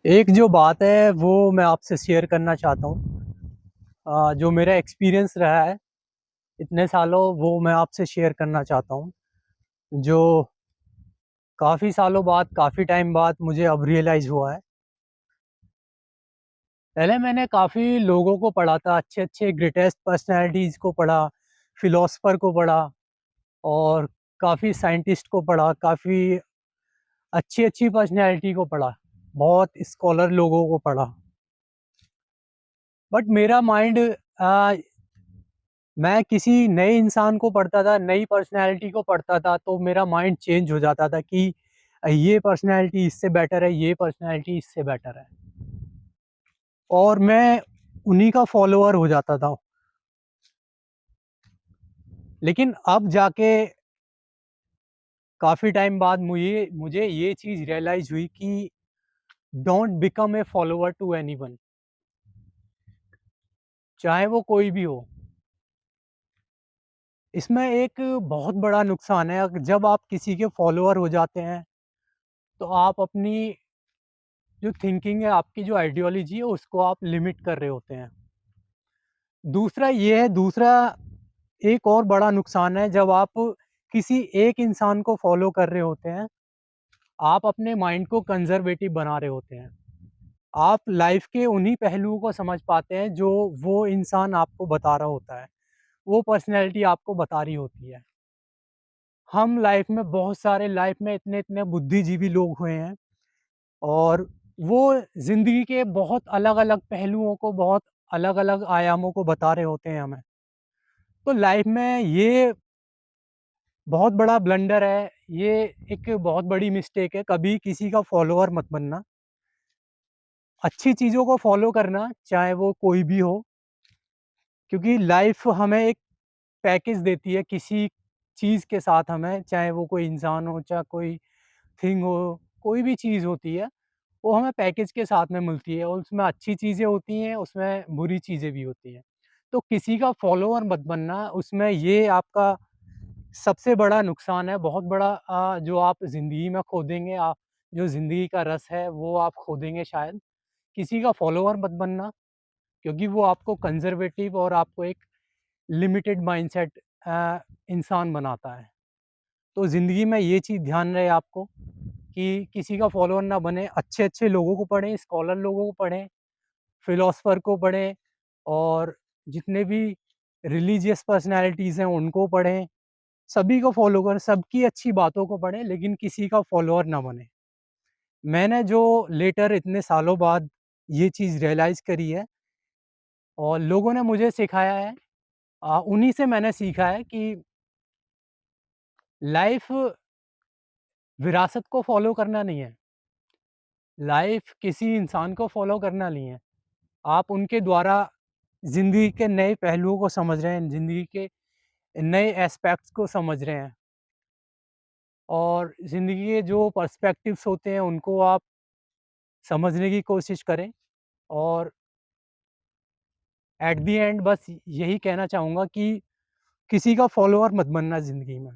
एक जो बात है वो मैं आपसे शेयर करना चाहता हूँ। जो मेरा एक्सपीरियंस रहा है इतने सालों वो मैं आपसे शेयर करना चाहता हूँ। जो काफ़ी सालों बाद काफ़ी टाइम बाद मुझे अब रियलाइज़ हुआ है। पहले मैंने काफ़ी लोगों को पढ़ा था, अच्छे-अच्छे ग्रेटेस्ट पर्सनैलिटीज़ को पढ़ा, फ़िलॉसफ़र को पढ़ा और काफ़ी साइंटिस्ट को पढ़ा, काफ़ी अच्छी-अच्छी पर्सनैलिटी को पढ़ा, बहुत स्कॉलर लोगों को पढ़ा। बट मेरा माइंड मैं किसी नए इंसान को पढ़ता था, नई पर्सनैलिटी को पढ़ता था, तो मेरा माइंड चेंज हो जाता था कि ये पर्सनैलिटी इससे बेटर है, ये पर्सनैलिटी इससे बेटर है और मैं उन्हीं का फॉलोअर हो जाता था। लेकिन अब जाके काफ़ी टाइम बाद मुझे मुझे ये चीज़ रियलाइज़ हुई कि don't become a follower to anyone, चाहे वो कोई भी हो। इसमें एक बहुत बड़ा नुकसान है, जब आप किसी के फॉलोअर हो जाते हैं, तो आप अपनी जो थिंकिंग है, आपकी जो आइडियोलॉजी है, उसको आप लिमिट कर रहे होते हैं। दूसरा एक और बड़ा नुकसान है, जब आप किसी एक इंसान को फॉलो कर रहे होते हैं, आप अपने माइंड को कंज़र्वेटिव बना रहे होते हैं। आप लाइफ़ के उन्हीं पहलुओं को समझ पाते हैं, जो वो इंसान आपको बता रहा होता है, वो पर्सनैलिटी आपको बता रही होती है। हम लाइफ़ में इतने-इतने बुद्धिजीवी लोग हुए हैं और वो ज़िंदगी के बहुत अलग-अलग पहलुओं को, बहुत अलग-अलग आयामों को बता रहे होते हैं हमें। तो लाइफ़ में ये बहुत बड़ा ब्लंडर है, ये एक बहुत बड़ी मिस्टेक है, कभी किसी का फॉलोअर मत बनना। अच्छी चीज़ों को फॉलो करना, चाहे वो कोई भी हो, क्योंकि लाइफ़ हमें एक पैकेज देती है किसी चीज़ के साथ हमें, चाहे वो कोई इंसान हो, चाहे कोई थिंग हो, कोई भी चीज़ होती है, वो हमें पैकेज के साथ में मिलती है और उसमें अच्छी चीज़ें होती हैं, उसमें बुरी चीज़ें भी होती हैं। तो किसी का फॉलोअर मत बनना, उसमें ये आपका सबसे बड़ा नुकसान है, बहुत बड़ा जो आप ज़िंदगी में खो देंगे, आप जो ज़िंदगी का रस है, वो आप खो देंगे शायद। किसी का फॉलोअर मत बनना, क्योंकि वो आपको कंज़र्वेटिव और आपको एक लिमिटेड माइंडसेट इंसान बनाता है। तो ज़िंदगी में ये चीज़ ध्यान रहे आपको कि किसी का फॉलोअर ना बने, अच्छे-अच्छे लोगों को पढ़ें, स्कॉलर लोगों को पढ़ें, फिलॉसफर को पढ़ें और जितने भी रिलीजियस पर्सनैलिटीज़ हैं उनको पढ़ें, सभी को फॉलो करें, सबकी अच्छी बातों को पढ़ें, लेकिन किसी का फॉलोअर ना बनें। मैंने जो लेटर इतने सालों बाद ये चीज़ रियलाइज़ करी है और लोगों ने मुझे सिखाया है, उन्हीं से मैंने सीखा है कि लाइफ़ विरासत को फॉलो करना नहीं है, लाइफ़ किसी इंसान को फॉलो करना नहीं है। आप उनके द्वारा ज़िंदगी के नए पहलुओं को समझ रहे हैं, ज़िंदगी के नए एस्पेक्ट्स को समझ रहे हैं और ज़िंदगी के जो पर्सपेक्टिव्स होते हैं उनको आप समझने की कोशिश करें और एट द एंड बस यही कहना चाहूँगा कि किसी का फॉलोअर मत बनना ज़िंदगी में।